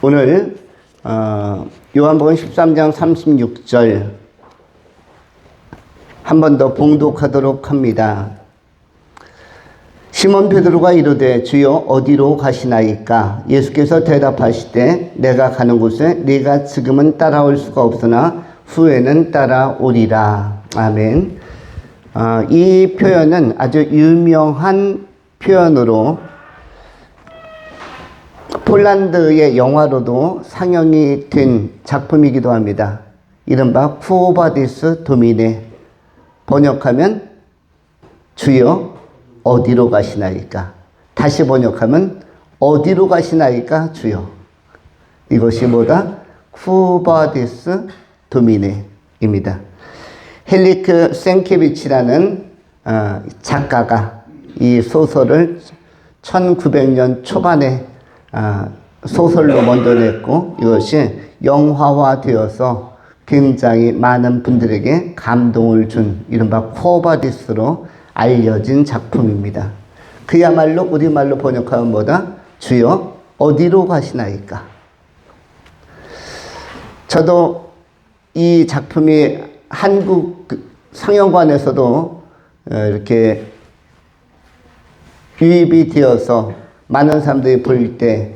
오늘 요한복음 13장 36절 한 번 더 봉독하도록 합니다. 시몬 베드로가 이르되 주여 어디로 가시나이까? 예수께서 대답하시되 내가 가는 곳에 네가 지금은 따라올 수가 없으나 후에는 따라오리라. 아멘. 이 표현은 아주 유명한 표현으로 폴란드의 영화로도 상영이 된 작품이기도 합니다. 이른바 Quo Vadis Domine, 번역하면 주여 어디로 가시나이까? 다시 번역하면 어디로 가시나이까 주여. 이것이 뭐다? Quo Vadis Domine입니다. 헬리크 생케비치라는 작가가 이 소설을 1900년 초반에 소설로 먼저 냈고 이것이 영화화되어서 굉장히 많은 분들에게 감동을 준 이른바 코바디스로 알려진 작품입니다. 그야말로 우리말로 번역하면 뭐다? 주여 어디로 가시나이까? 저도 이 작품이 한국 상영관에서도 이렇게 유입이 되어서 많은 사람들이 볼 때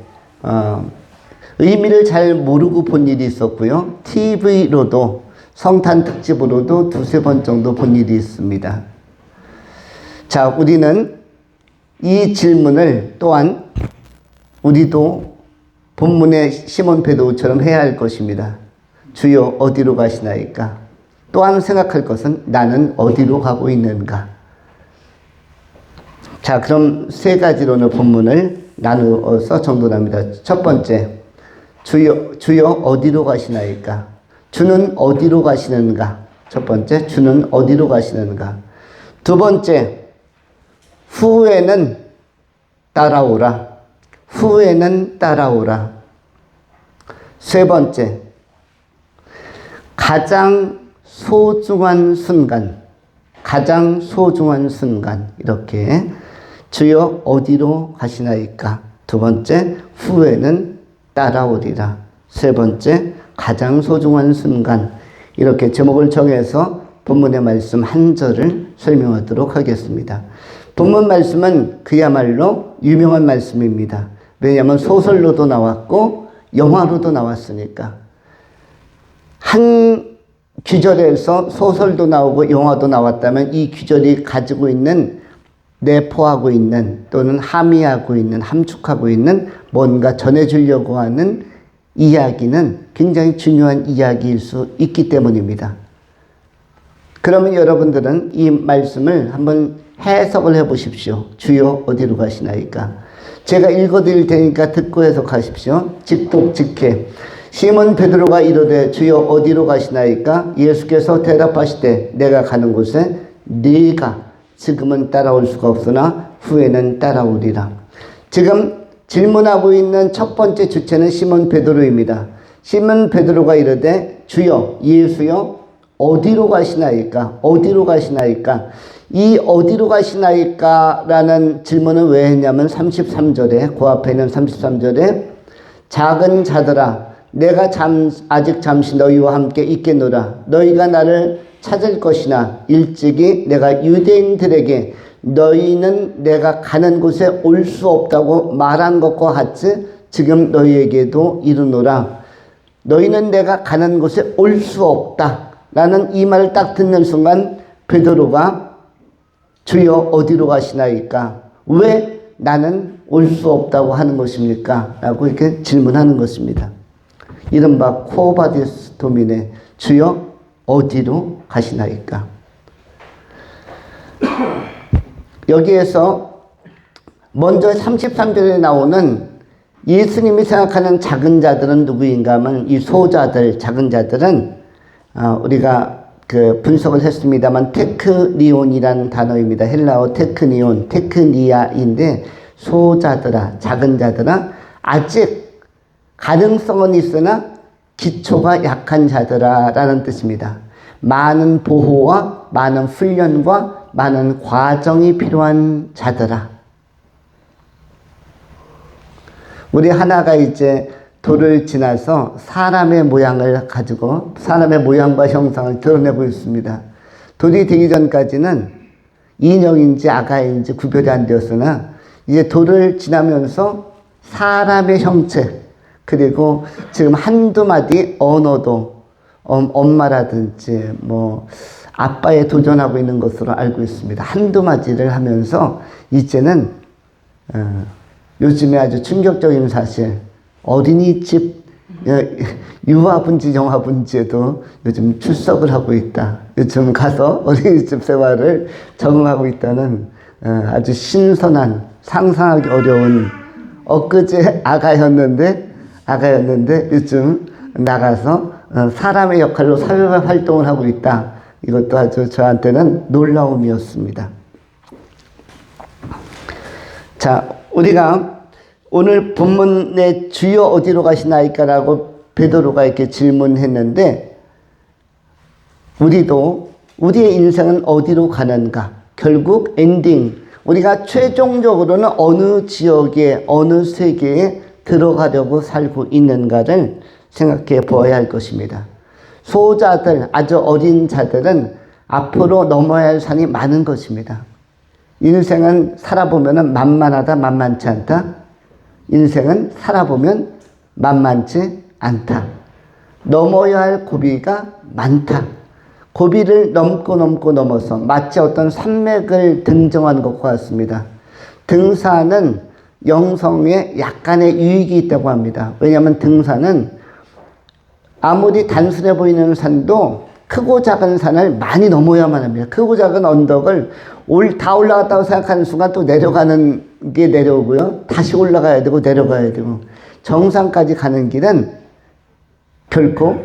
의미를 잘 모르고 본 일이 있었고요. TV로도 성탄 특집으로도 두세 번 정도 본 일이 있습니다. 자, 우리는 이 질문을 또한 우리도 본문의 시몬 베드로처럼 해야 할 것입니다. 주여 어디로 가시나이까? 또한 생각할 것은 나는 어디로 가고 있는가? 자, 그럼 세 가지로 오늘 본문을 나누어서 정돈합니다. 첫 번째, 주여 어디로 가시나이까? 주는 어디로 가시는가? 첫 번째, 주는 어디로 가시는가? 두 번째, 후에는 따라오라. 후에는 따라오라. 세 번째, 가장 소중한 순간, 가장 소중한 순간, 이렇게 주여 어디로 가시나이까? 두 번째, 후에는 따라오리라. 세 번째, 가장 소중한 순간. 이렇게 제목을 정해서 본문의 말씀 한 절을 설명하도록 하겠습니다. 본문 말씀은 그야말로 유명한 말씀입니다. 왜냐하면 소설로도 나왔고 영화로도 나왔으니까. 한 귀절에서 소설도 나오고 영화도 나왔다면 이 귀절이 가지고 있는, 내포하고 있는 또는 함의하고 있는, 함축하고 있는 뭔가 전해주려고 하는 이야기는 굉장히 중요한 이야기일 수 있기 때문입니다. 그러면 여러분들은 이 말씀을 한번 해석을 해 보십시오. 주여 어디로 가시나이까? 제가 읽어드릴 테니까 듣고 해석하십시오. 직독직해. 시몬 베드로가 이르되 주여 어디로 가시나이까? 예수께서 대답하시되 내가 가는 곳에 네가 지금은 따라올 수가 없으나 후에는 따라오리라. 지금 질문하고 있는 첫 번째 주체는 시몬 베드로입니다. 시몬 베드로가 이르되 주여, 예수여 어디로 가시나이까? 어디로 가시나이까? 이 어디로 가시나이까? 라는 질문은 왜 했냐면 33절에, 그 앞에 있는 33절에 작은 자들아 내가 아직 잠시 너희와 함께 있겠노라. 너희가 나를 찾을 것이나 일찍이 내가 유대인들에게 너희는 내가 가는 곳에 올 수 없다고 말한 것과 같이 지금 너희에게도 이르노라. 너희는 내가 가는 곳에 올 수 없다 라는 이 말을 딱 듣는 순간 베드로가 주여 어디로 가시나이까? 왜 나는 올 수 없다고 하는 것입니까? 라고 이렇게 질문하는 것입니다. 이른바 Quo Vadis Domine, 주여 어디로 가시나이까? 여기에서 먼저 33절에 나오는 예수님이 생각하는 작은 자들은 누구인가 하면 이 소자들, 작은 자들은 우리가 분석을 했습니다만 테크니온이라는 단어입니다. 헬라어 테크니온, 테크니아인데 소자들아, 작은 자들아, 아직 가능성은 있으나 기초가 약한 자들아 라는 뜻입니다. 많은 보호와 많은 훈련과 많은 과정이 필요한 자들아. 우리 하나가 이제 돌을 지나서 사람의 모양을 가지고 사람의 모양과 형상을 드러내고 있습니다. 돌이 되기 전까지는 인형인지 아가인지 구별이 안 되었으나 이제 돌을 지나면서 사람의 형체, 그리고 지금 한두 마디 언어도 엄마라든지 뭐 아빠에 도전하고 있는 것으로 알고 있습니다. 한두 마디를 하면서 이제는 요즘에 아주 충격적인 사실, 어린이집 유아분지 영아분지에도 요즘 출석을 하고 있다. 요즘 가서 어린이집 생활을 적응하고 있다는 아주 신선한, 상상하기 어려운, 엊그제 아가였는데 요즘 나가서 사람의 역할로 사회 활동을 하고 있다. 이것도 아주 저한테는 놀라움이었습니다. 자, 우리가 오늘 본문의 주여 어디로 가시나이까라고 베드로가 이렇게 질문했는데, 우리의 인생은 어디로 가는가? 결국 엔딩, 우리가 최종적으로는 어느 지역에, 어느 세계에 들어가려고 살고 있는가를 생각해 보아야 할 것입니다. 소자들, 아주 어린 자들은 앞으로 넘어야 할 산이 많은 것입니다. 인생은 살아보면 만만하다, 만만치 않다. 인생은 살아보면 만만치 않다. 넘어야 할 고비가 많다. 고비를 넘어서 마치 어떤 산맥을 등정한 것과 같습니다. 등산은 영성에 약간의 유익이 있다고 합니다. 왜냐하면 등산은 아무리 단순해 보이는 산도 크고 작은 산을 많이 넘어야만 합니다. 크고 작은 언덕을 다 올라갔다고 생각하는 순간 또 내려가는 게 내려오고요. 다시 올라가야 되고 내려가야 되고, 정상까지 가는 길은 결코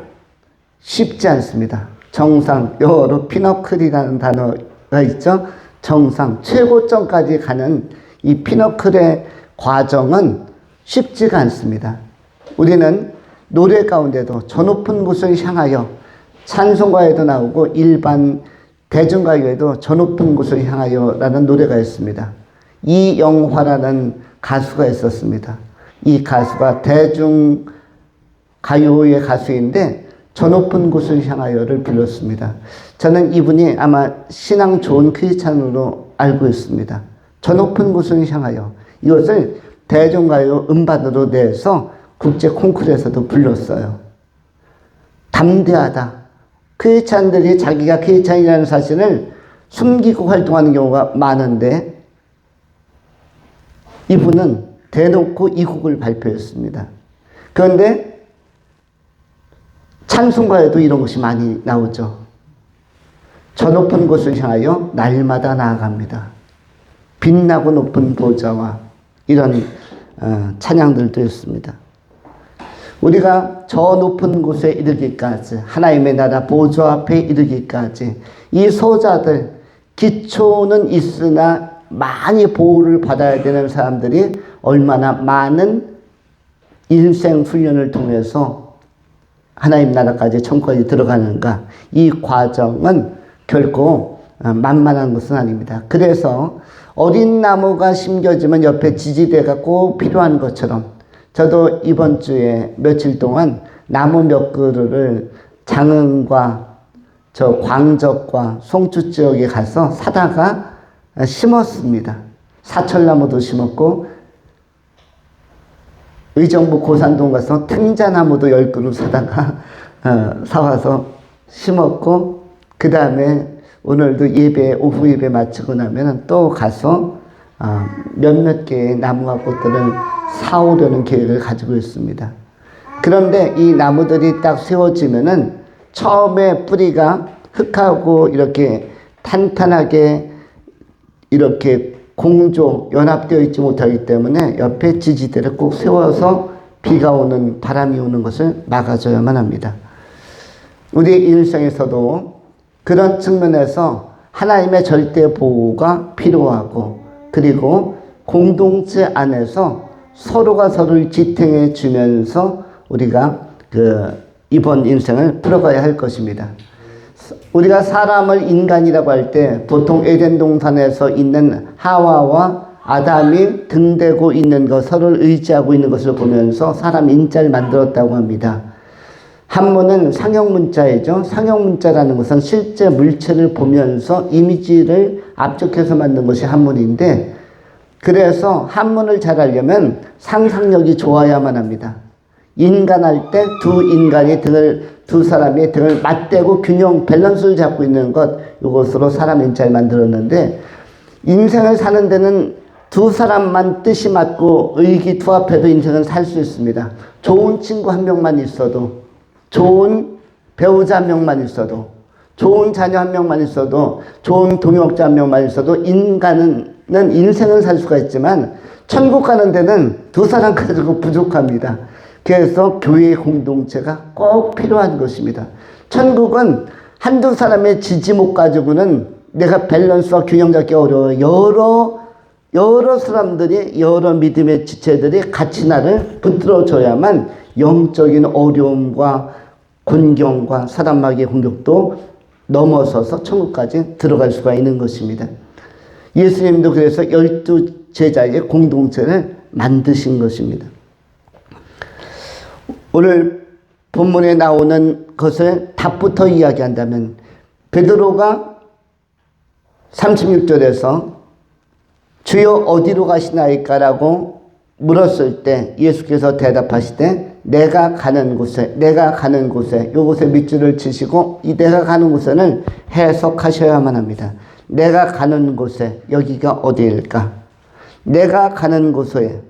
쉽지 않습니다. 정상, 영어로 피너클이라는 단어가 있죠. 정상, 최고점까지 가는 이 피너클의 과정은 쉽지가 않습니다. 우리는 노래 가운데도 저 높은 곳을 향하여, 찬송가에도 나오고 일반 대중가요에도 저 높은 곳을 향하여 라는 노래가 있습니다. 이영화라는 가수가 있었습니다. 이 가수가 대중가요의 가수인데 저 높은 곳을 향하여를 불렀습니다. 저는 이분이 아마 신앙 좋은 크리스찬으로 알고 있습니다. 저 높은 곳을 향하여, 이것을 대중가요 음반으로 내서 국제 콩쿠르에서도 불렀어요. 담대하다. 크리스찬들이 자기가 크리스찬이라는 사실을 숨기고 활동하는 경우가 많은데, 이분은 대놓고 이 곡을 발표했습니다. 그런데 찬송가에도 이런 것이 많이 나오죠. 저 높은 곳을 향하여 날마다 나아갑니다. 빛나고 높은 보좌와, 이런 찬양들도 있습니다. 우리가 저 높은 곳에 이르기까지, 하나님의 나라 보좌 앞에 이르기까지, 이 소자들, 기초는 있으나 많이 보호를 받아야 되는 사람들이 얼마나 많은 인생 훈련을 통해서 하나님 나라까지, 천국까지 들어가는가. 이 과정은 결코 만만한 것은 아닙니다. 그래서 어린 나무가 심겨지면 옆에 지지대가 꼭 필요한 것처럼, 저도 이번 주에 며칠 동안 나무 몇 그루를 장흥과 저 광적과 송주 지역에 가서 사다가 심었습니다. 사철나무도 심었고, 의정부 고산동 가서 탱자나무도 10그루 사다가 사와서 심었고, 그 다음에 오늘도 오후 예배 마치고 나면 또 가서 몇몇 개의 나무와 꽃들을 사오려는 계획을 가지고 있습니다. 그런데 이 나무들이 딱 세워지면은 처음에 뿌리가 흙하고 이렇게 탄탄하게 이렇게 연합되어 있지 못하기 때문에 옆에 지지대를 꼭 세워서 비가 오는, 바람이 오는 것을 막아줘야만 합니다. 우리 일생에서도 그런 측면에서 하나님의 절대 보호가 필요하고, 그리고 공동체 안에서 서로가 서로를 지탱해 주면서 우리가 이번 인생을 풀어가야 할 것입니다. 우리가 사람을 인간이라고 할 때 보통 에덴 동산에서 있는 하와와 아담이 등대고 있는 것, 서로를 의지하고 있는 것을 보면서 사람 인자를 만들었다고 합니다. 한문은 상형문자이죠. 상형문자라는 것은 실제 물체를 보면서 이미지를 압축해서 만든 것이 한문인데, 그래서 한문을 잘 하려면 상상력이 좋아야만 합니다. 인간할 때 두 사람이 등을 맞대고 균형, 밸런스를 잡고 있는 것, 이것으로 사람 인자를 만들었는데, 인생을 사는 데는 두 사람만 뜻이 맞고 의기투합해도 인생은 살 수 있습니다. 좋은 친구 한 명만 있어도, 좋은 배우자 한 명만 있어도, 좋은 자녀 한 명만 있어도, 좋은 동역자 한 명만 있어도 인간은 인생을 살 수가 있지만 천국 가는 데는 두 사람 가지고 부족합니다. 그래서 교회 공동체가 꼭 필요한 것입니다. 천국은 한두 사람의 지지목 가지고는 내가 밸런스와 균형 잡기 어려워요. 여러 사람들이, 여러 믿음의 지체들이 같이 나를 붙들어줘야만 영적인 어려움과 곤경과 사단마귀의 공격도 넘어서서 천국까지 들어갈 수가 있는 것입니다. 예수님도 그래서 12 제자의 공동체를 만드신 것입니다. 오늘 본문에 나오는 것을 답부터 이야기한다면, 베드로가 36절에서 주여 어디로 가시나이까라고 물었을 때 예수께서 대답하시되 내가 가는 곳에 요것에 밑줄을 치시고 이 내가 가는 곳에는 해석하셔야만 합니다. 내가 가는 곳에, 여기가 어디일까? 내가 가는 곳에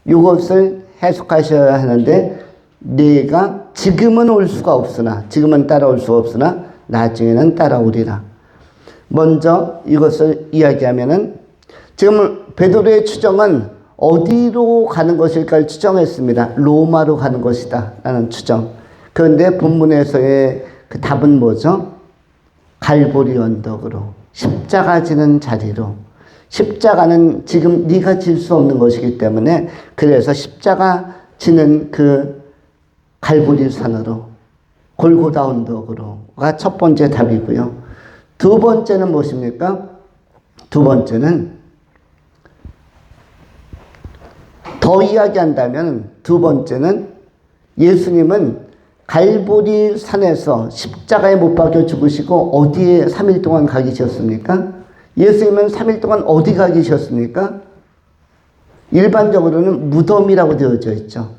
요것을 해석하셔야 하는데, 네가 지금은 올 수가 없으나, 지금은 따라올 수 없으나 나중에는 따라오리라. 먼저 이것을 이야기하면은, 지금 베드로의 추정은 어디로 가는 것일까를 추정했습니다. 로마로 가는 것이다 라는 추정. 그런데 본문에서의 그 답은 뭐죠? 갈보리 언덕으로, 십자가 지는 자리로. 십자가는 지금 네가 질 수 없는 것이기 때문에, 그래서 십자가 지는 그 갈보리 산으로, 골고다 언덕으로가 첫 번째 답이고요. 두 번째는 무엇입니까? 두 번째는, 더 이야기한다면 두 번째는, 예수님은 갈보리 산에서 십자가에 못 박혀 죽으시고 어디에 3일 동안 가 계셨습니까? 예수님은 3일 동안 어디 가 계셨습니까? 일반적으로는 무덤이라고 되어져 있죠.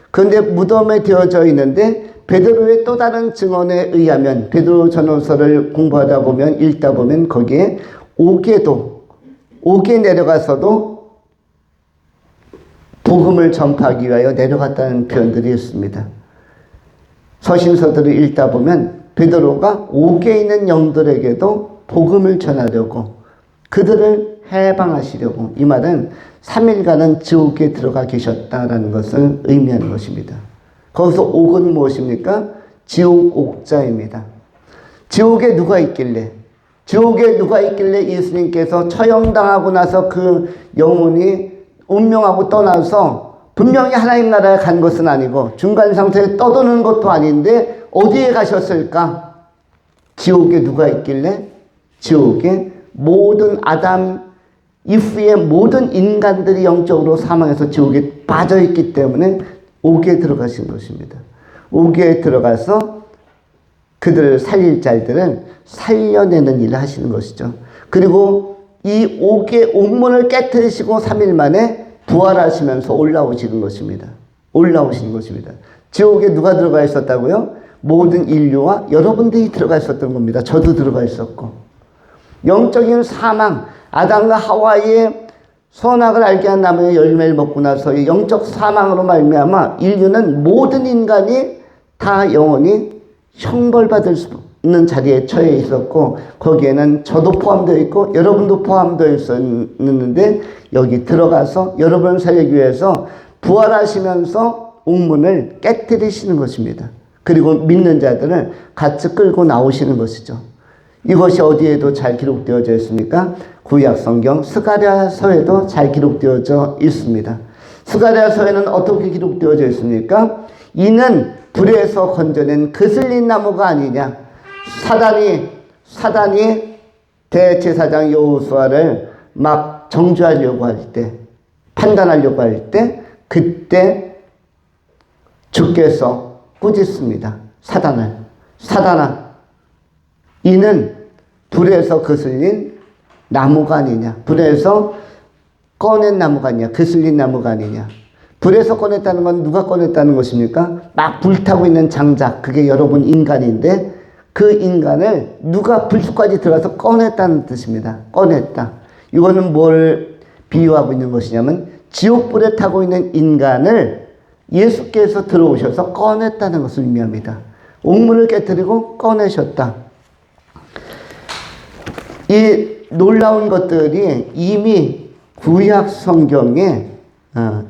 그런데 무덤에 되어져 있는데, 베드로의 또 다른 증언에 의하면, 베드로 전후서를 공부하다 보면, 읽다 보면 거기에 옥에 내려가서도 복음을 전파하기 위하여 내려갔다는 표현들이 있습니다. 서신서들을 읽다 보면 베드로가 옥에 있는 영들에게도 복음을 전하려고, 그들을 해방하시려고, 이 말은 3일간은 지옥에 들어가 계셨다라는 것을 의미하는 것입니다. 거기서 옥은 무엇입니까? 지옥 옥자입니다. 지옥에 누가 있길래 예수님께서 처형당하고 나서 그 영혼이 운명하고 떠나서 분명히 하나님 나라에 간 것은 아니고 중간 상태에 떠도는 것도 아닌데 어디에 가셨을까? 지옥에 누가 있길래? 지옥에 모든 아담 이후의 모든 인간들이 영적으로 사망해서 지옥에 빠져있기 때문에 옥에 들어가신 것입니다. 옥에 들어가서 그들을 살릴 자들을 살려내는 일을 하시는 것이죠. 그리고 이 옥의 옥문을 깨뜨리시고 3일 만에 부활하시면서 올라오시는 것입니다. 지옥에 누가 들어가 있었다고요? 모든 인류와 여러분들이 들어가 있었던 겁니다. 저도 들어가 있었고. 영적인 사망, 아담과 하와의 선악을 알게 한 나무의 열매를 먹고 나서의 영적 사망으로 말미암아 인류는, 모든 인간이 다 영원히 형벌받을 수 있는 자리에 처해 있었고, 거기에는 저도 포함되어 있고 여러분도 포함되어 있었는데, 여기 들어가서 여러분을 살리기 위해서 부활하시면서 옥문을 깨뜨리시는 것입니다. 그리고 믿는 자들을 같이 끌고 나오시는 것이죠. 이것이 어디에도 잘 기록되어져 있습니까? 구약 성경 스가랴서에도 잘 기록되어져 있습니다. 스가랴서에는 어떻게 기록되어져 있습니까? 이는 불에서 건져낸 그슬린 나무가 아니냐. 사단이 대제사장 여호수아를 막 정죄하려고 할 때, 판단하려고 할 때, 그때 주께서 꾸짖습니다. 사단아, 이는 불에서 거슬린 나무가 아니냐. 불에서 꺼낸 나무가 아니냐. 거슬린 나무가 아니냐. 불에서 꺼냈다는 건 누가 꺼냈다는 것입니까? 막 불타고 있는 장작, 그게 여러분 인간인데 그 인간을 누가 불속까지 들어가서 꺼냈다는 뜻입니다. 꺼냈다. 이거는 뭘 비유하고 있는 것이냐면 지옥불에 타고 있는 인간을 예수께서 들어오셔서 꺼냈다는 것을 의미합니다. 옥문을 깨뜨리고 꺼내셨다. 이 놀라운 것들이 이미 구약 성경에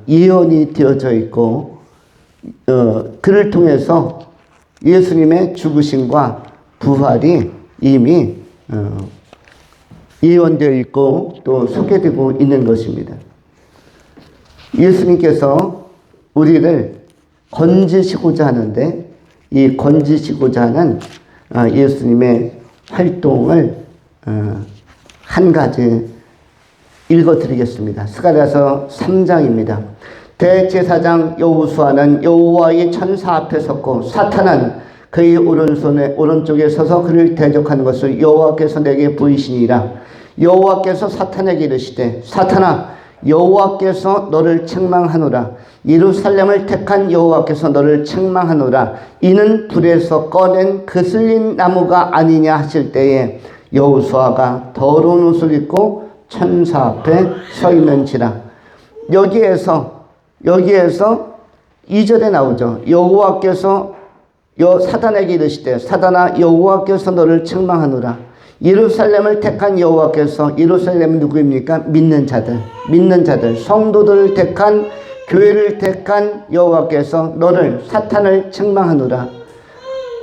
예언이 되어져 있고 그를 통해서 예수님의 죽으심과 부활이 이미 예언되어 있고 또 소개되고 있는 것입니다. 예수님께서 우리를 건지시고자 하는데 이 건지시고자 하는 예수님의 활동을 한 가지 읽어드리겠습니다. 스가랴서 3장입니다. 대제사장 여호수아는 여호와의 천사 앞에 섰고 사탄은 그의 오른쪽에 서서 그를 대적하는 것을 여호와께서 내게 보이시니라. 여호와께서 사탄에게 이르시되 사탄아 여호와께서 너를 책망하노라. 예루살렘을 택한 여호와께서 너를 책망하노라. 이는 불에서 꺼낸 거슬린 나무가 아니냐 하실 때에 여호수아가 더러운 옷을 입고 천사 앞에 서 있는지라. 여기에서 2절에 나오죠. 여호와께서 사단에게 이르시되 사단아 여호와께서 너를 책망하노라. 예루살렘을 택한 여호와께서, 예루살렘은 누구입니까? 믿는 자들, 성도들을 택한, 교회를 택한 여호와께서 너를, 사탄을 책망하노라.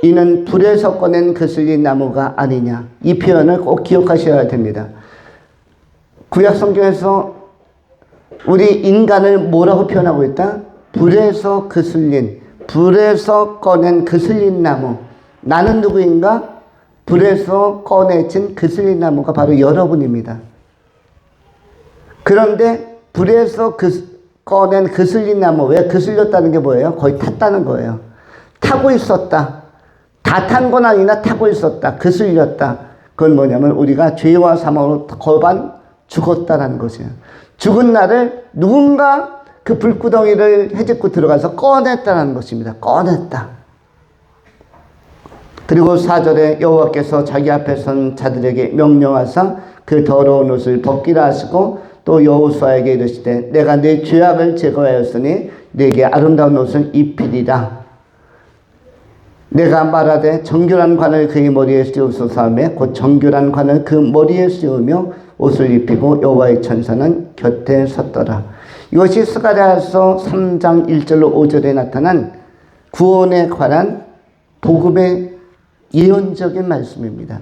이는 불에서 꺼낸 거슬린 나무가 아니냐. 이 표현을 꼭 기억하셔야 됩니다. 구약 성경에서 우리 인간을 뭐라고 표현하고 있다? 불에서 꺼낸 거슬린 나무. 나는 누구인가? 불에서 꺼내진 거슬린 나무가 바로 여러분입니다. 그런데 불에서 꺼낸 거슬린 나무, 왜 거슬렸다는 게 뭐예요? 거의 탔다는 거예요. 타고 있었다. 다 탄 건 아니나 타고 있었다. 거슬렸다. 그건 뭐냐면 우리가 죄와 사망으로 거반 죽었다라는 것이에요. 죽은 나를 누군가 그 불구덩이를 헤집고 들어가서 꺼냈다는 것입니다. 꺼냈다. 그리고 4절에 여호와께서 자기 앞에 선 자들에게 명령하사 그 더러운 옷을 벗기라 하시고 또 여호수아에게 이르시되 내가 네 죄악을 제거하였으니 네게 아름다운 옷을 입히리라. 내가 말하되 정결한 관을 그의 머리에 씌우소서 하며 곧 정결한 관을 그 머리에 씌우며 옷을 입히고 여호와의 천사는 곁에 섰더라. 이것이 스가랴서 3장 1절로 5절에 나타난 구원에 관한 복음의 예언적인 말씀입니다.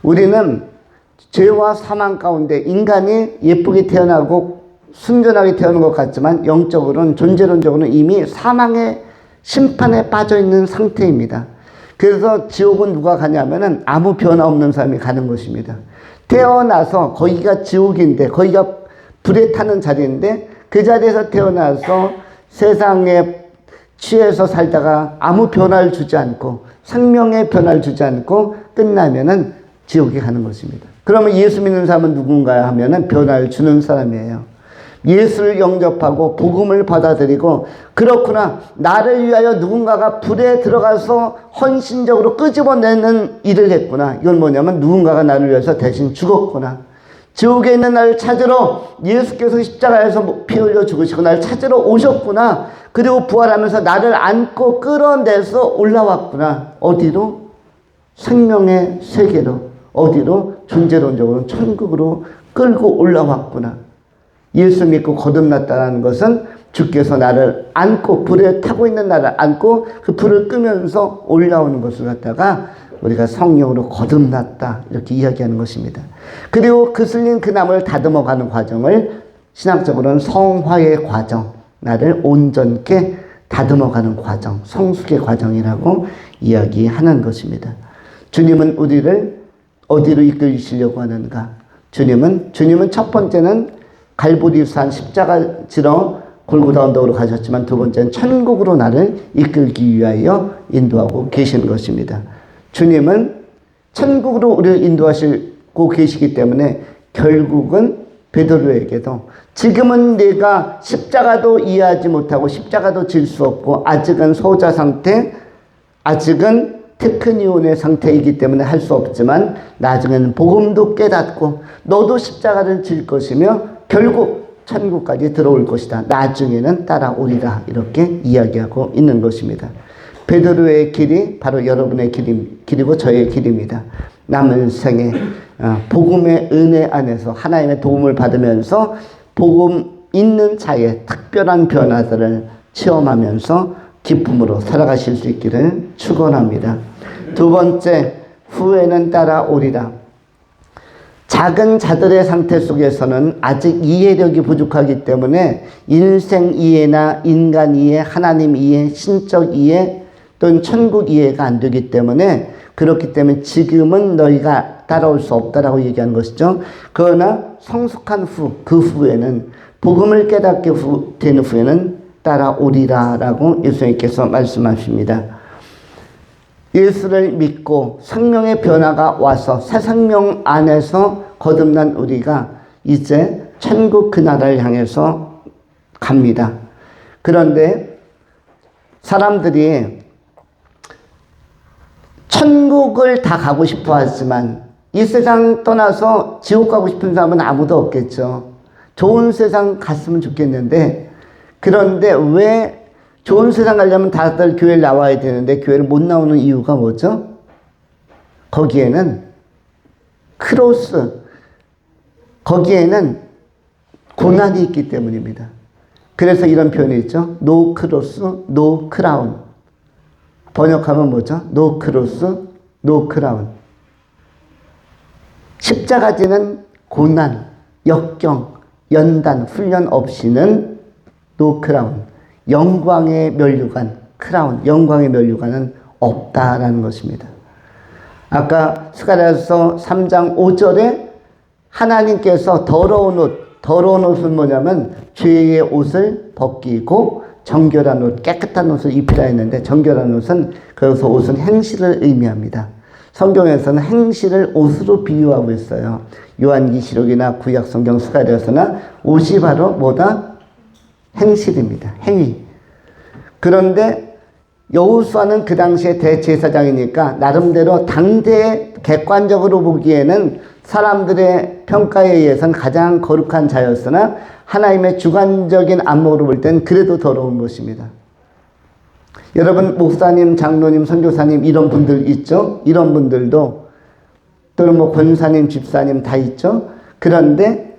우리는 죄와 사망 가운데 인간이 예쁘게 태어나고 순전하게 태어난 것 같지만 영적으로는, 존재론적으로는 이미 사망의 심판에 빠져 있는 상태입니다. 그래서 지옥은 누가 가냐면은 아무 변화 없는 사람이 가는 것입니다. 태어나서 거기가 지옥인데, 거기가 불에 타는 자리인데 그 자리에서 태어나서 세상에 취해서 살다가 아무 변화를 주지 않고, 생명의 변화를 주지 않고 끝나면은 지옥에 가는 것입니다. 그러면 예수 믿는 사람은 누군가 하면은 변화를 주는 사람이에요. 예수를 영접하고 복음을 받아들이고, 그렇구나, 나를 위하여 누군가가 불에 들어가서 헌신적으로 끄집어내는 일을 했구나. 이건 뭐냐면 누군가가 나를 위해서 대신 죽었구나. 지옥에 있는 나를 찾으러 예수께서 십자가에서 피 흘려 죽으시고 나를 찾으러 오셨구나. 그리고 부활하면서 나를 안고 끌어내서 올라왔구나. 어디로? 생명의 세계로. 어디로? 존재론적으로 천국으로 끌고 올라왔구나. 예수 믿고 거듭났다는 것은 주께서 나를 안고, 불에 타고 있는 나를 안고 그 불을 끄면서 올라오는 것을 갖다가 우리가 성령으로 거듭났다, 이렇게 이야기하는 것입니다. 그리고 거슬린 그 나무를 다듬어가는 과정을 신학적으로는 성화의 과정, 나를 온전케 다듬어가는 과정, 성숙의 과정이라고 이야기하는 것입니다. 주님은 우리를 어디로 이끌시려고 하는가? 주님은 첫 번째는 갈보리산 십자가 지러 골고다 언덕으로 가셨지만 두 번째는 천국으로 나를 이끌기 위하여 인도하고 계시는 것입니다. 주님은 천국으로 우리를 인도하시고 계시기 때문에 결국은 베드로에게도 지금은 내가 십자가도 이해하지 못하고 십자가도 질 수 없고 아직은 소자 상태, 아직은 테크니온의 상태이기 때문에 할 수 없지만 나중에는 복음도 깨닫고 너도 십자가를 질 것이며 결국 천국까지 들어올 것이다. 나중에는 따라오리라. 이렇게 이야기하고 있는 것입니다. 베드로의 길이 바로 여러분의 길이고 저의 길입니다. 남은 생에 복음의 은혜 안에서 하나님의 도움을 받으면서 복음 있는 자의 특별한 변화들을 체험하면서 기쁨으로 살아가실 수 있기를 축원합니다. 두 번째, 후회는 따라오리라. 작은 자들의 상태 속에서는 아직 이해력이 부족하기 때문에 인생 이해나 인간 이해, 하나님 이해, 신적 이해 또는 천국 이해가 안 되기 때문에 그렇기 때문에 지금은 너희가 따라올 수 없다라고 얘기하는 것이죠. 그러나 성숙한 그 후에는 복음을 깨닫게 되는 후에는 따라오리라라고 예수님께서 말씀하십니다. 예수를 믿고 생명의 변화가 와서 새 생명 안에서 거듭난 우리가 이제 천국 그 나라를 향해서 갑니다. 그런데 사람들이 천국을 다 가고 싶어 하지만 이 세상 떠나서 지옥 가고 싶은 사람은 아무도 없겠죠. 좋은 세상 갔으면 좋겠는데, 그런데 왜 좋은 세상 가려면 다들 교회를 나와야 되는데 교회를 못 나오는 이유가 뭐죠? 거기에는 거기에는 고난이 있기 때문입니다. 그래서 이런 표현이 있죠. No cross, no crown. 번역하면 뭐죠? No cross, no crown. 십자가 지는 고난, 역경, 연단, 훈련 없이는 no crown. 영광의 면류관, 크라운, 영광의 면류관은 없다라는 것입니다. 아까 스가랴서 3장 5절에 하나님께서 더러운 옷은 뭐냐면 죄의 옷을 벗기고 정결한 옷, 깨끗한 옷을 입히라 했는데 정결한 옷은 그래서 옷은 행실을 의미합니다. 성경에서는 행실을 옷으로 비유하고 있어요. 요한계시록이나 구약성경 스가랴서나 옷이 바로 뭐다? 행실입니다. 행위. 그런데 여호수아는 그 당시에 대제사장이니까 나름대로 당대에 객관적으로 보기에는 사람들의 평가에 의해서는 가장 거룩한 자였으나 하나님의 주관적인 안목으로 볼 땐 그래도 더러운 것입니다. 여러분 목사님, 장로님, 선교사님 이런 분들 있죠? 이런 분들도 또는 뭐 권사님, 집사님 다 있죠? 그런데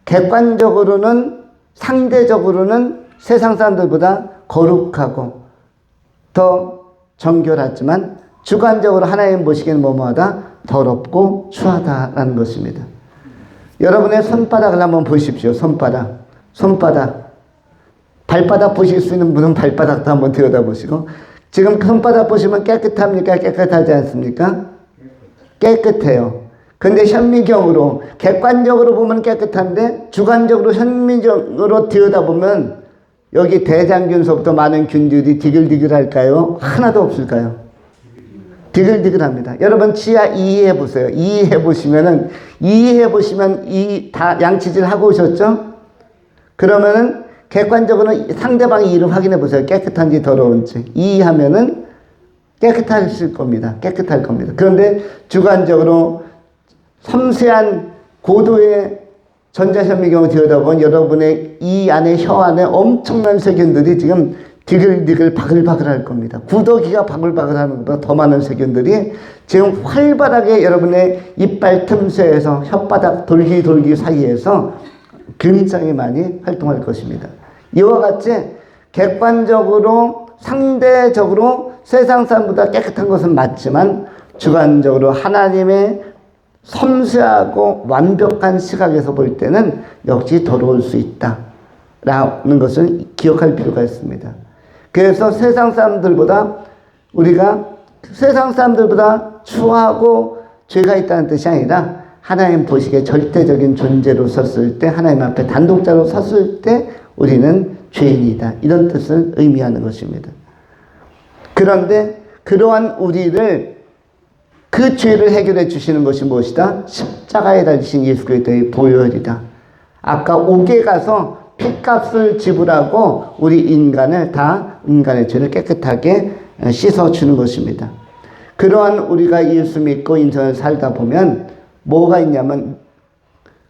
객관적으로는 상대적으로는 세상 사람들보다 거룩하고 더 정결하지만 주관적으로 하나님 보시기에는 뭐뭐하다? 더럽고 추하다라는 것입니다. 여러분의 손바닥을 한번 보십시오. 손바닥. 발바닥 보실 수 있는 분은 발바닥도 한번 들여다보시고 지금 손바닥 보시면 깨끗합니까? 깨끗하지 않습니까? 깨끗해요. 근데 현미경으로 객관적으로 보면 깨끗한데 주관적으로 현미경으로 들여다보면 여기 대장균서부터 많은 균들이 디글디글할까요? 하나도 없을까요? 디글디글합니다. 여러분 치아 이해해보세요. 이해해보시면 이 다 양치질 하고 오셨죠? 그러면은 객관적으로는 상대방의 이를 확인해보세요. 깨끗한지 더러운지. 이해하면은 깨끗할 겁니다. 그런데 주관적으로 섬세한 고도의 전자현미경을 들여다보면 여러분의 이 안에 혀 안에 엄청난 세균들이 지금 디글디글 바글바글 할 겁니다. 구더기가 바글바글 하는 것보다 더 많은 세균들이 지금 활발하게 여러분의 이빨 틈새에서 혓바닥 돌기 사이에서 굉장히 많이 활동할 것입니다. 이와 같이 객관적으로 상대적으로 세상 사람보다 깨끗한 것은 맞지만 주관적으로 하나님의 섬세하고 완벽한 시각에서 볼 때는 역시 더러울 수 있다라는 것을 기억할 필요가 있습니다. 그래서 세상 사람들보다 추하고 죄가 있다는 뜻이 아니라 하나님 보시기에 절대적인 존재로 섰을 때, 하나님 앞에 단독자로 섰을 때 우리는 죄인이다. 이런 뜻을 의미하는 것입니다. 그런데 그러한 우리를, 그 죄를 해결해 주시는 것이 무엇이다? 십자가에 달리신 예수 그리스도의 보혈이다. 아까 옥에 가서 핏값을 지불하고 우리 인간의 죄를 깨끗하게 씻어주는 것입니다. 그러한 우리가 예수 믿고 인생을 살다 보면 뭐가 있냐면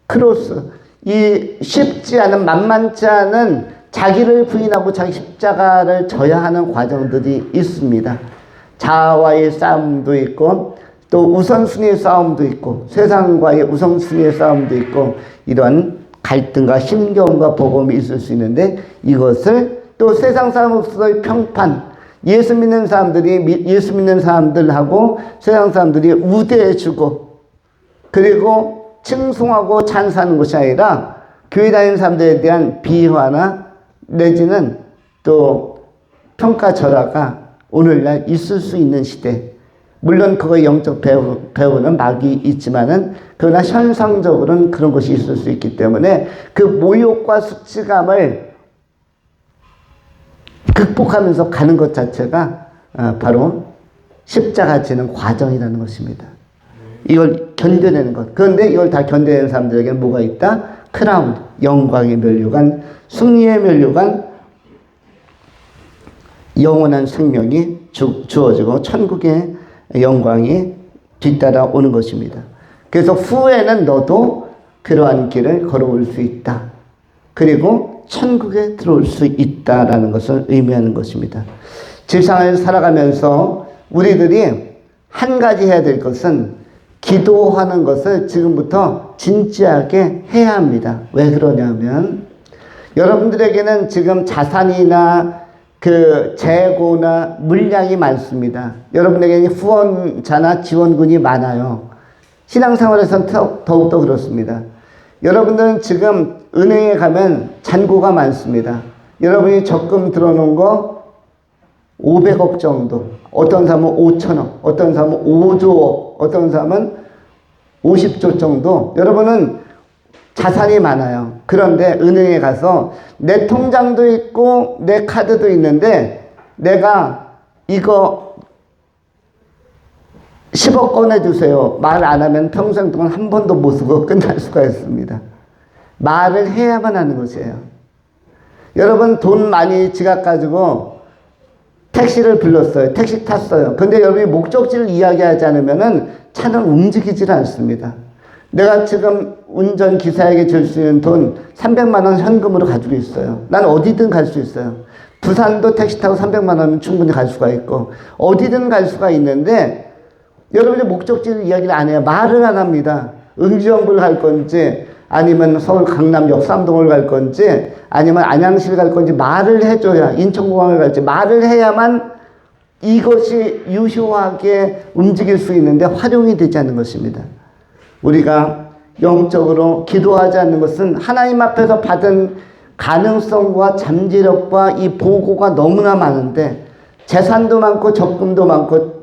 크로스, 이 쉽지 않은, 만만치 않은 자기를 부인하고 자기 십자가를 져야 하는 과정들이 있습니다. 자아와의 싸움도 있고 또 우선순위의 싸움도 있고 세상과의 우선순위의 싸움도 있고 이런 갈등과 힘겨움과 버거움이 있을 수 있는데, 이것을 또 세상 사람으로서의 평판, 예수 믿는 사람들하고 세상 사람들이 우대해주고 그리고 칭송하고 찬사하는 것이 아니라 교회 다니는 사람들에 대한 비화나 내지는 또 평가절하가 오늘날 있을 수 있는 시대. 물론 그거 영적 배우는 막이 있지만은 그러나 현상적으로는 그런 것이 있을 수 있기 때문에 그 모욕과 수치감을 극복하면서 가는 것 자체가 바로 십자가 지는 과정이라는 것입니다. 이걸 견뎌내는 것. 그런데 이걸 다 견뎌내는 사람들에게는 뭐가 있다? 크라운, 영광의 면류관, 승리의 면류관, 영원한 생명이 주어지고 천국의 영광이 뒤따라 오는 것입니다. 그래서 후에는 너도 그러한 길을 걸어올 수 있다. 그리고 천국에 들어올 수 있다라는 것을 의미하는 것입니다. 지상을 살아가면서 우리들이 한 가지 해야 될 것은 기도하는 것을 지금부터 진지하게 해야 합니다. 왜 그러냐면 여러분들에게는 지금 자산이나 그 재고나 물량이 많습니다. 여러분에게는 후원자나 지원군이 많아요. 신앙생활에서는 더욱더 그렇습니다. 여러분들은 지금 은행에 가면 잔고가 많습니다. 여러분이 적금 들어놓은 거 500억 정도, 어떤 사람은 5천억, 어떤 사람은 5조억, 어떤 사람은 50조 정도. 여러분은 자산이 많아요. 그런데 은행에 가서 내 통장도 있고 내 카드도 있는데 내가 이거 10억 꺼내주세요. 말 안 하면 평생 동안 한 번도 못 쓰고 끝날 수가 있습니다. 말을 해야만 하는 것이에요. 여러분 돈 많이 지갑 가지고 택시를 불렀어요. 택시 탔어요. 근데 여러분이 목적지를 이야기하지 않으면 차는 움직이질 않습니다. 내가 지금 운전기사에게 줄 수 있는 돈 300만 원 현금으로 가지고 있어요. 난 어디든 갈 수 있어요. 부산도 택시 타고 300만 원이면 충분히 갈 수가 있고 어디든 갈 수가 있는데 여러분이 목적지를 이야기를 안 해요. 말을 안 합니다. 응지영부를 갈 건지 아니면 서울 강남 역삼동을 갈 건지 아니면 안양시를 갈 건지 말을 해줘야, 인천공항을 갈지 말을 해야만 이것이 유효하게 움직일 수 있는데 활용이 되지 않는 것입니다. 우리가 영적으로 기도하지 않는 것은 하나님 앞에서 받은 가능성과 잠재력과 이 보고가 너무나 많은데 재산도 많고 적금도 많고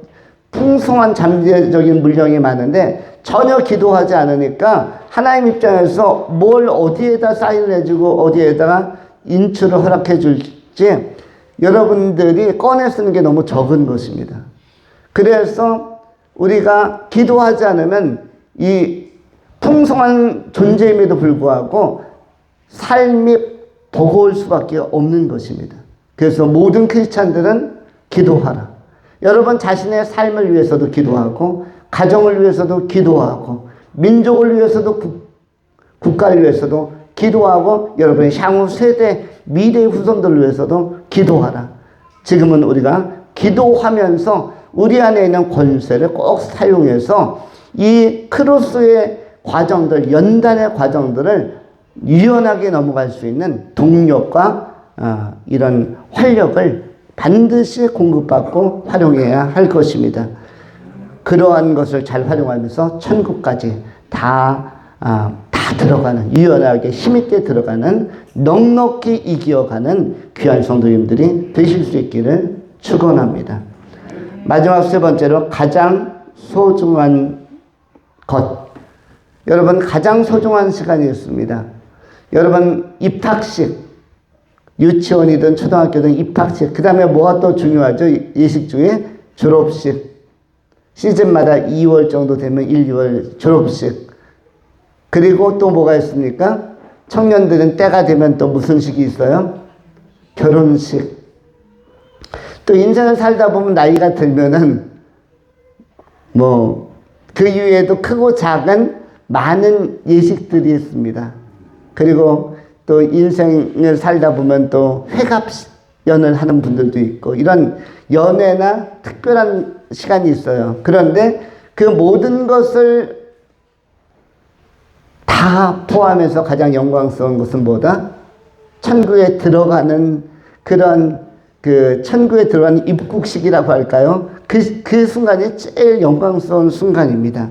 풍성한 잠재적인 물량이 많은데 전혀 기도하지 않으니까 하나님 입장에서 뭘 어디에다 사인을 해주고 어디에다가 인출을 허락해 줄지 여러분들이 꺼내 쓰는 게 너무 적은 것입니다. 그래서 우리가 기도하지 않으면 이 풍성한 존재임에도 불구하고 삶이 버거울 수밖에 없는 것입니다. 그래서 모든 크리스찬들은 기도하라. 여러분 자신의 삶을 위해서도 기도하고 가정을 위해서도 기도하고 민족을 위해서도 국가를 위해서도 기도하고 여러분의 향후 세대 미래의 후손들을 위해서도 기도하라. 지금은 우리가 기도하면서 우리 안에 있는 권세를 꼭 사용해서 이 크로스의 과정들, 연단의 과정들을 유연하게 넘어갈 수 있는 동력과 이런 활력을 반드시 공급받고 활용해야 할 것입니다. 그러한 것을 잘 활용하면서 천국까지 다 들어가는, 유연하게 힘있게 들어가는, 넉넉히 이겨가는 귀한 성도님들이 되실 수 있기를 축원합니다. 마지막 세 번째로 가장 소중한 것. 여러분 가장 소중한 시간이었습니다. 여러분 입학식, 유치원이든 초등학교든 입학식, 그 다음에 뭐가 또 중요하죠? 예식 중에 졸업식. 시즌마다 2월 정도 되면 1, 2월 졸업식. 그리고 또 뭐가 있습니까? 청년들은 때가 되면 또 무슨 식이 있어요? 결혼식. 또 인생을 살다 보면 나이가 들면은 뭐 그 이후에도 크고 작은 많은 예식들이 있습니다. 그리고 또 인생을 살다 보면 또 회갑연을 하는 분들도 있고 이런 연애나 특별한 시간이 있어요. 그런데 그 모든 것을 다 포함해서 가장 영광스러운 것은 뭐다? 천국에 들어가는 그런 천국에 들어가는 입국식이라고 할까요? 그 순간이 제일 영광스러운 순간입니다.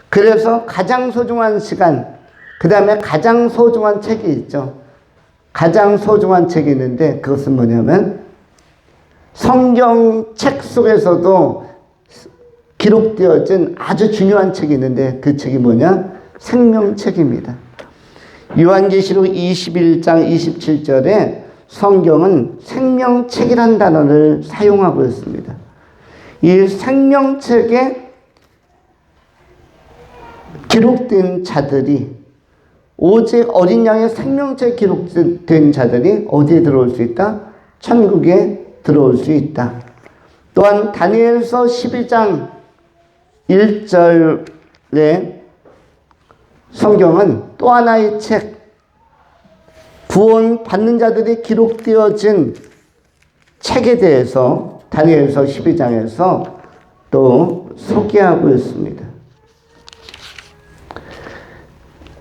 그래서 가장 소중한 시간, 그 다음에 가장 소중한 책이 있죠. 가장 소중한 책이 있는데 그것은 뭐냐면 성경책 속에서도 기록되어진 아주 중요한 책이 있는데 그 책이 뭐냐? 생명책입니다. 요한계시록 21장 27절에 성경은 생명책이란 단어를 사용하고 있습니다. 이 생명책에 기록된 자들이 오직 어린 양의 생명책에 기록된 자들이 어디에 들어올 수 있다? 천국에 들어올 수 있다. 또한 다니엘서 12장 1절에 성경은 또 하나의 책, 구원 받는 자들이 기록되어진 책에 대해서 다니엘서 12장에서 또 소개하고 있습니다.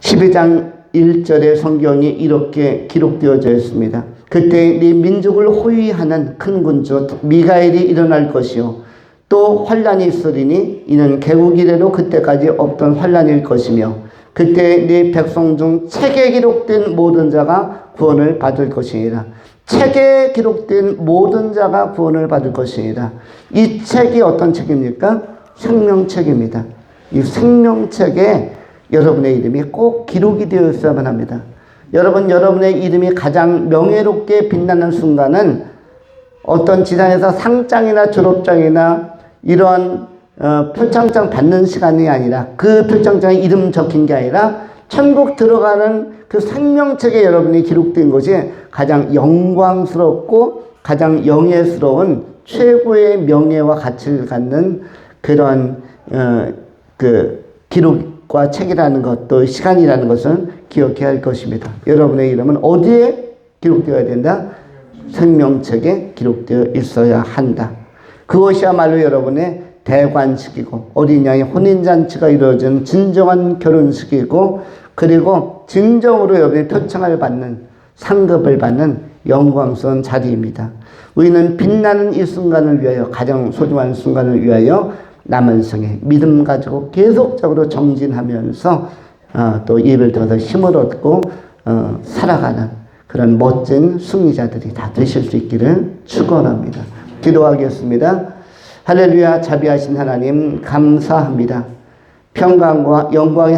12장 1절의 성경이 이렇게 기록되어져 있습니다. 그때 네 민족을 호위하는 큰 군주 미가엘이 일어날 것이요 또 환란이 있으리니 이는 개국 이래로 그때까지 없던 환란일 것이며 그때 네 백성 중 책에 기록된 모든 자가 구원을 받을 것이니라. 책에 기록된 모든 자가 구원을 받을 것이니라. 이 책이 어떤 책입니까? 생명책입니다. 이 생명책에 여러분의 이름이 꼭 기록이 되어 있어야만 합니다. 여러분의 이름이 가장 명예롭게 빛나는 순간은 어떤 지상에서 상장이나 졸업장이나 이러한 표창장 받는 시간이 아니라 그 표창장에 이름 적힌 게 아니라 천국 들어가는 그 생명책에 여러분이 기록된 것이 가장 영광스럽고 가장 영예스러운 최고의 명예와 가치를 갖는 그런 기록과 책이라는 것, 또 시간이라는 것을 기억해야 할 것입니다. 여러분의 이름은 어디에 기록되어야 된다? 생명책에 기록되어 있어야 한다. 그것이야말로 여러분의 대관식이고 어린 양의 혼인잔치가 이루어지는 진정한 결혼식이고 그리고 진정으로 여러분의 표창을 받는 상급을 받는 영광스러운 자리입니다. 우리는 빛나는 이 순간을 위하여 가장 소중한 순간을 위하여 남은 생에 믿음 가지고 계속적으로 정진하면서 또 예배를 통해서 힘을 얻고 살아가는 그런 멋진 승리자들이 다 되실 수 있기를 축원합니다. 기도하겠습니다. 할렐루야. 자비하신 하나님 감사합니다. 평강과 영광의